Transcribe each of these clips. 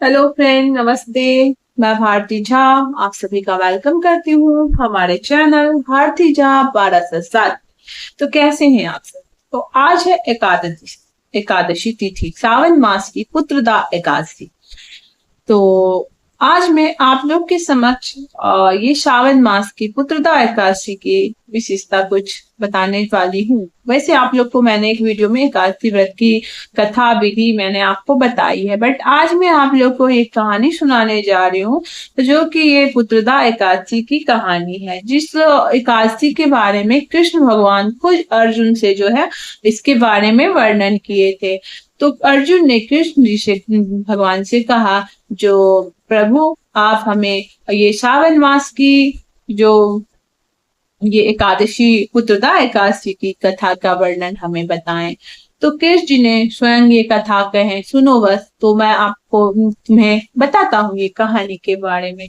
Hello friend, नमस्ते। मैं भारती झा आप सभी का वेलकम करती हूँ हमारे चैनल भारती झा 12 से 7। तो कैसे हैं आप सब? तो आज है एकादशी। एकादशी तिथि, सावन मास की पुत्रदा एकादशी। तो आज मैं आप लोग के समक्ष ये श्रावण मास की पुत्रदा एकादशी की विशेषता कुछ बताने वाली हूँ। वैसे आप लोग को मैंने एक वीडियो में एकादशी व्रत की कथा विधि मैंने आपको बताई है, बट आज मैं आप लोग को एक कहानी सुनाने जा रही हूँ जो कि ये पुत्रदा एकादशी की कहानी है, जिस एकादशी के बारे में कृष्ण भगवान खुद अर्जुन से जो है इसके बारे में वर्णन किए थे। तो अर्जुन ने कृष्ण जी से भगवान से कहा, जो प्रभु आप हमें ये श्रावण मास की जो ये एकादशी पुत्रदा एकादशी की कथा का वर्णन हमें बताएं। तो कृष्ण जी ने स्वयं ये कथा कहे, सुनो बस। तो मैं आपको तुम्हें बताता हूँ ये कहानी के बारे में।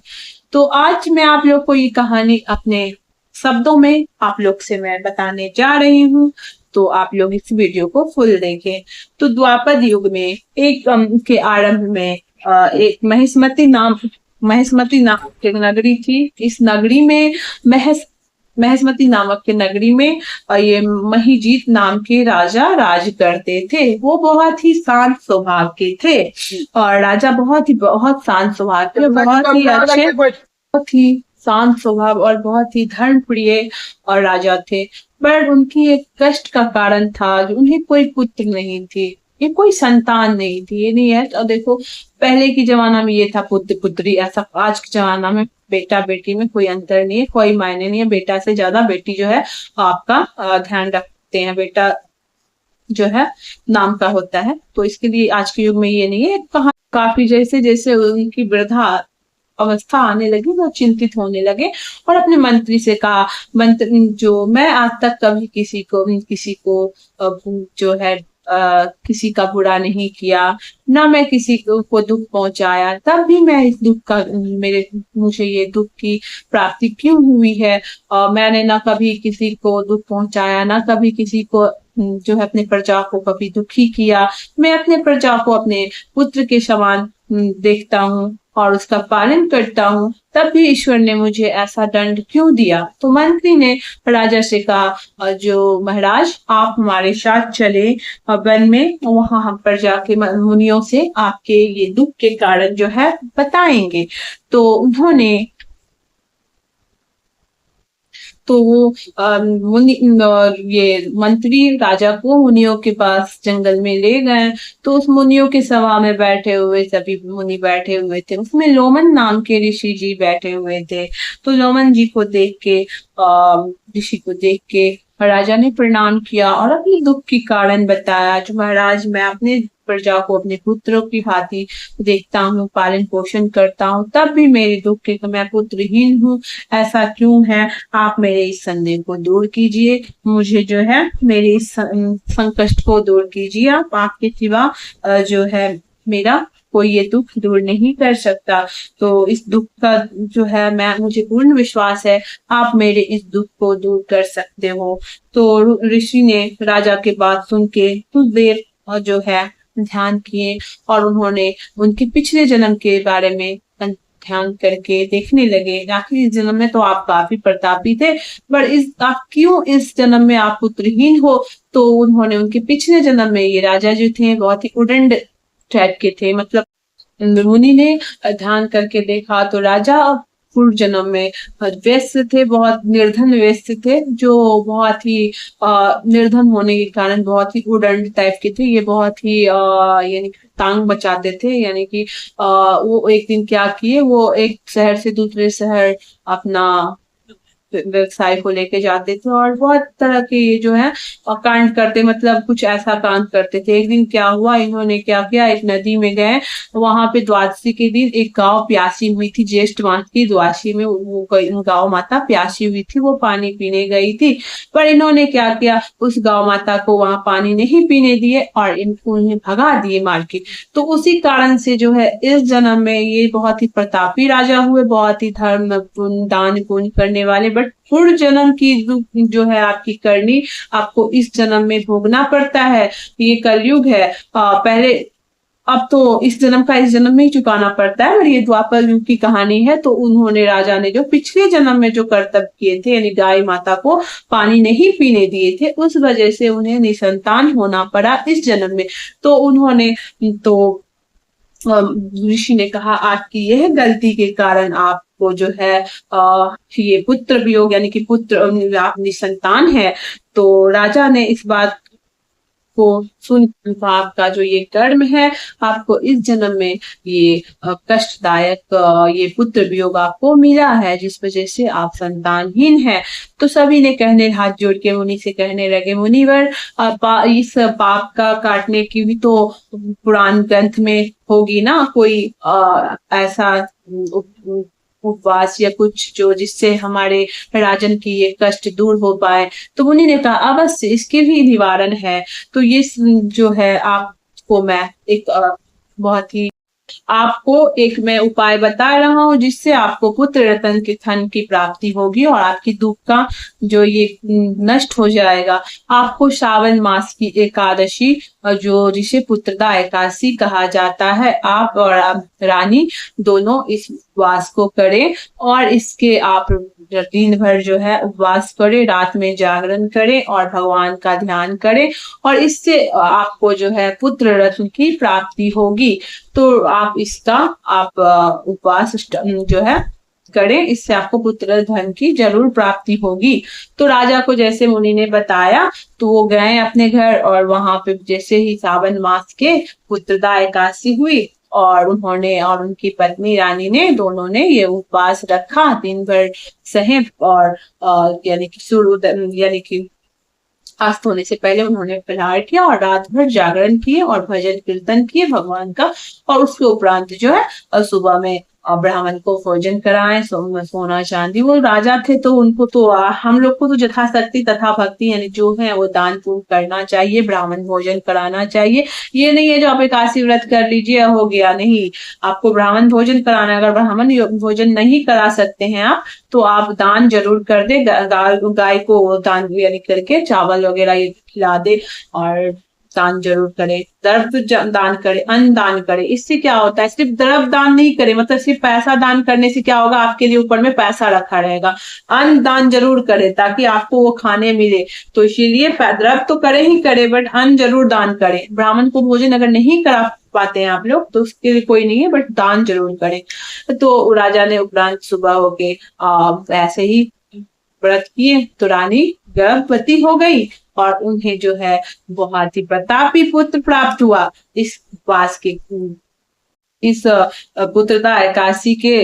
तो आज मैं आप लोग को ये कहानी अपने शब्दों में आप लोग से मैं बताने जा रही हूँ। तो आप लोग इस वीडियो को फुल देखें। तो द्वापर युग में एक के आरंभ में एक महेशमती नाम की नगरी थी। इस नगरी में महेशमती नामक के नगरी में ये महीजीत नाम के राजा राज करते थे। वो बहुत ही शांत स्वभाव के थे और राजा बहुत शांत स्वभाव के, बहुत ही अच्छे, बहुत ही शांत स्वभाव और बहुत ही धर्म प्रिय और राजा थे। पर उनकी एक कष्ट का कारण था, जो उन्हें कोई पुत्र नहीं थी, ये कोई संतान नहीं थी। ये नहीं है, और देखो पहले की जमाना में ये था पुत्र पुत्री ऐसा। आज के जमाना में बेटा बेटी में कोई अंतर नहीं है, कोई मायने नहीं है। बेटा से ज्यादा बेटी जो है आपका ध्यान रखते हैं। बेटा जो है नाम का होता है। तो इसके लिए आज के युग में ये नहीं है। कहा काफी जैसे जैसे उनकी वृद्धा अवस्था आने लगी, वो चिंतित होने लगे और अपने मंत्री से कहा, मंत्री जो मैं आज तक कभी किसी को जो है किसी का बुरा नहीं किया, ना मैं किसी को दुख पहुंचाया, तब भी मैं इस दुख का मुझे ये दुख की प्राप्ति क्यों हुई है? मैंने ना कभी किसी को दुख पहुंचाया, ना कभी किसी को जो है अपने प्रजा को कभी दुखी किया। मैं अपने प्रजा को अपने पुत्र के समान देखता हूँ और उसका पालन करता हूँ, तब भी ईश्वर ने मुझे ऐसा दंड क्यों दिया? तो मंत्री ने राजा से कहा, जो महाराज आप हमारे साथ चले वन में, वहां हम प्रजा के मुनियों से आपके ये दुख के कारण जो है बताएंगे। तो उन्होंने तो वो ये मंत्री राजा को मुनियों के पास जंगल में ले गए। तो उस मुनियों के सभा में बैठे हुए सभी मुनि बैठे हुए थे, उसमें लोमन नाम के ऋषि जी बैठे हुए थे। तो लोमन जी को देख के ऋषि को देख के राजा ने प्रणाम किया और अपने दुख की कारण बताया, जो महाराज मैं अपने प्रजा को अपने पुत्रों की भांति देखता हूँ, पालन पोषण करता हूँ, तब भी मेरे दुख के मैं पुत्रहीन हूँ। ऐसा क्यों है? आप मेरे इस संदेह को दूर कीजिए, मुझे जो है मेरे इस संकट को दूर कीजिए। आप आपके सिवा जो है मेरा कोई ये दुख दूर नहीं कर सकता। तो इस दुख का जो है मुझे पूर्ण विश्वास है आप मेरे इस दुख को दूर कर सकते हो। तो ऋषि ने राजा के बात सुन के कुछ देर जो है ध्यान किए और उन्होंने उनके पिछले जन्म के बारे में ध्यान करके देखने लगे। आखिर इस जन्म में तो आप काफी प्रतापी थे, पर आप क्यों इस जन्म में आप पुत्रहीन हो? तो उन्होंने उनके पिछले जन्म में ये राजा जो थे बहुत ही उदंड टाइप के थे। मतलब मुनि ने ध्यान करके देखा तो राजा पूर्व जन्म में व्यस्त थे, बहुत निर्धन व्यस्त थे, जो बहुत ही निर्धन होने के कारण बहुत ही उदंड टाइप के थे। ये बहुत ही यानी तांग बचाते थे। यानी कि वो एक दिन क्या किए, वो एक शहर से दूसरे शहर अपना व्यवसाय को लेके जाते थे और बहुत तरह के ये जो है कांड करते, मतलब कुछ ऐसा कांड करते थे। एक दिन क्या हुआ, इन्होंने क्या किया, एक नदी में गए। वहां पे द्वादशी के दिन एक गांव प्यासी हुई थी, ज्येष्ठ मास की द्वादशी में वो गांव माता प्यासी हुई थी, वो पानी पीने गई थी। पर इन्होंने क्या किया, उस गांव माता को वहां पानी नहीं पीने दिए और इनको उन्हें भगा दिए मार के। तो उसी कारण से जो है इस जन्म में ये बहुत ही प्रतापी राजा हुए, बहुत ही धर्म पुण्य दान पुण्य करने वाले। बट पूर्व जन्म की जो है आपकी करनी आपको इस जन्म में भोगना पड़ता है। ये कलयुग है। पहले अब तो इस जन्म का इस जन्म में ही चुकाना पड़ता है, और ये द्वापर युग की कहानी है। तो उन्होंने, राजा ने जो पिछले जन्म में जो कर्तव्य किए थे, यानी गाय माता को पानी नहीं पीने दिए थे, उस वजह से उन्हें निसंतान होना पड़ा इस जन्म में। तो उन्होंने, तो ऋषि ने कहा आपकी यह गलती के कारण आपको जो है ये पुत्र वियोग, यानी कि पुत्र, आप निसंतान है। तो राजा ने इस बात को सुन, आपका जो ये कर्म है, आपको इस जन्म में ये कष्टदायक ये पुत्र वियोग आपको मिला है, जिस वजह से आप संतानहीन हैं। तो सभी ने हाथ जोड़ के मुनि से कहने लगे, मुनिवर, इस पाप का काटने की भी तो पुराण ग्रंथ में होगी ना कोई ऐसा उपवास या कुछ, जो जिससे हमारे राजन की ये कष्ट दूर हो पाए। तो मुनि ने कहा अवश्य इसके भी निवारण है। तो ये जो है आपको मैं एक बहुत ही आपको एक मैं उपाय बता रहा हूँ, जिससे आपको पुत्र रतन के धन की प्राप्ति होगी और आपकी दुख का जो ये नष्ट हो जाएगा। आपको श्रावण मास की एकादशी, जो जिसे पुत्रदा एकादशी कहा जाता है, आप और आप रानी दोनों इस उपवास को करें, और इसके आप दिन भर जो है उपवास करें, रात में जागरण करें और भगवान का ध्यान करें, और इससे आपको जो है पुत्र रत्न की प्राप्ति होगी। तो आप इसका आप उपवास जो है करें, इससे आपको पुत्र धन की जरूर प्राप्ति होगी। तो राजा को जैसे मुनि ने बताया, तो वो गए अपने घर, और वहां पे जैसे ही सावन मास के पुत्रदा एकादशी हुई, और उन्होंने और उनकी पत्नी रानी ने, दोनों ने ये उपवास रखा, दिन भर सहे, और यानी कि सूर्योदय, यानी कि अस्त होने से पहले उन्होंने फलाहार किया और रात भर जागरण किए और भजन कीर्तन किए भगवान का, और उसके उपरांत जो है सुबह में ब्राह्मण को भोजन कराएं, सोना चांदी। वो राजा थे, तो उनको तो हम लोग को तो यथाशक्ति तथा भक्ति, यानी जो है वो दान पुण्य करना चाहिए, ब्राह्मण भोजन कराना चाहिए। ये नहीं है जो आप एकादशी व्रत कर लीजिए हो गया, नहीं, आपको ब्राह्मण भोजन कराना है। अगर ब्राह्मण भोजन नहीं करा सकते हैं आप, तो आप दान जरूर कर दे, गाय को दान यानी करके चावल वगैरह ये खिला दे, और दान जरूर करे, द्रव्य दान करे, अन्न दान करे। इससे क्या होता है, सिर्फ द्रव्य दान नहीं करे, मतलब सिर्फ पैसा दान करने से क्या होगा, आपके लिए ऊपर में पैसा रखा रहेगा। अन्न दान जरूर करे ताकि आपको वो खाने मिले। तो इसीलिए द्रव्य तो करे ही करे, बट अन्न जरूर दान करे। ब्राह्मण को भोजन अगर नहीं करा पाते हैं आप लोग, तो उसके लिए कोई नहीं है, बट दान जरूर करें। तो राजा ने उपरांत सुबह होके ऐसे ही व्रत किए, तो रानी गर्भवती हो गई, और उन्हें जो है बहुत ही प्रतापी पुत्र प्राप्त हुआ। इस उपवास के, इस पुत्रदा एकादशी के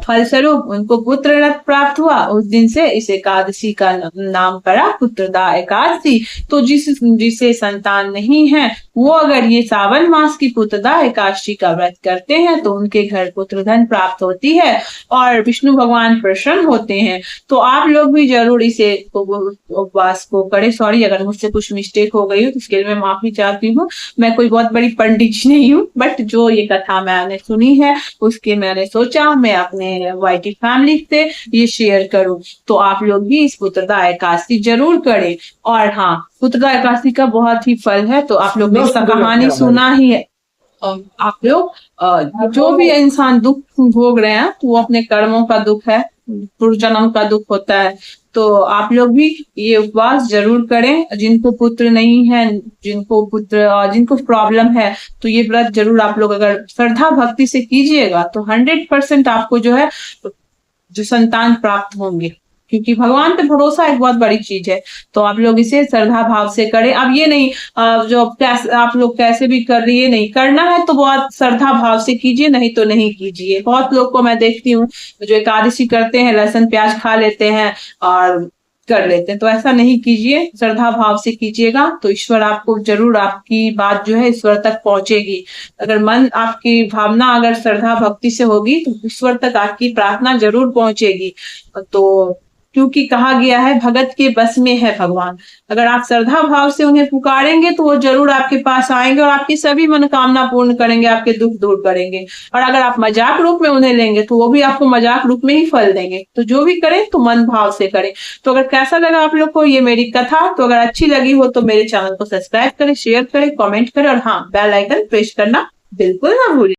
फलस्वरूप उनको पुत्र रत्न प्राप्त हुआ। उस दिन से इस एकादशी का नाम पड़ा पुत्रदा एकादशी। तो जिसे संतान नहीं है, वो अगर ये सावन मास की पुत्रदा एकादशी का व्रत करते हैं, तो उनके घर पुत्र धन प्राप्त होती है और विष्णु भगवान प्रसन्न होते हैं। तो आप लोग भी जरूर इसे उपवास को करें। सॉरी अगर मुझसे कुछ मिस्टेक हो गई हो, तो इसके लिए मैं माफी चाहती हूँ। मैं कोई बहुत बड़ी पंडित नहीं हूँ, बट जो ये कथा मैंने सुनी है, उसके मैंने सोचा मैं अपने वाईटी फैमिली से ये शेयर करूं। तो आप लोग भी इस पुत्रदा एकादशी जरूर करें। और हाँ, पुत्रदा एकादशी का बहुत ही फल है, तो आप लोग ने इसका कहानी सुना ही है। आप लोग जो भी इंसान दुख भोग रहे हैं, तो वो अपने कर्मों का दुख है, पूर्व जन्म का दुख होता है। तो आप लोग भी ये उपवास जरूर करें। जिनको पुत्र नहीं है, जिनको प्रॉब्लम है, तो ये व्रत जरूर आप लोग अगर श्रद्धा भक्ति से कीजिएगा, तो 100% आपको जो है जो संतान प्राप्त होंगे, क्योंकि भगवान पे भरोसा एक बहुत बड़ी चीज है। तो आप लोग इसे श्रद्धा भाव से करें। अब ये नहीं जो आप लोग कैसे भी कर रही है, नहीं करना है तो बहुत श्रद्धा भाव से कीजिए, नहीं तो नहीं कीजिए। बहुत लोग को मैं देखती हूँ जो एकादशी करते हैं, लहसुन प्याज खा लेते हैं और कर लेते हैं, तो ऐसा नहीं कीजिए, श्रद्धा भाव से कीजिएगा। तो ईश्वर आपको जरूर, आपकी बात जो है ईश्वर तक पहुंचेगी। अगर मन आपकी भावना अगर श्रद्धा भक्ति से होगी, तो ईश्वर तक आपकी प्रार्थना जरूर पहुंचेगी। तो क्योंकि कहा गया है भगत के बस में है भगवान। अगर आप श्रद्धा भाव से उन्हें पुकारेंगे, तो वो जरूर आपके पास आएंगे और आपकी सभी मनोकामना पूर्ण करेंगे, आपके दुख दूर करेंगे। और अगर आप मजाक रूप में उन्हें लेंगे, तो वो भी आपको मजाक रूप में ही फल देंगे। तो जो भी करें तो मन भाव से करें। तो अगर कैसा लगा आप लोग को ये मेरी कथा, तो अगर अच्छी लगी हो तो मेरे चैनल को सब्सक्राइब करें, शेयर करें, कॉमेंट करें, और हाँ, बेल आइकन प्रेस करना बिल्कुल ना भूलिए।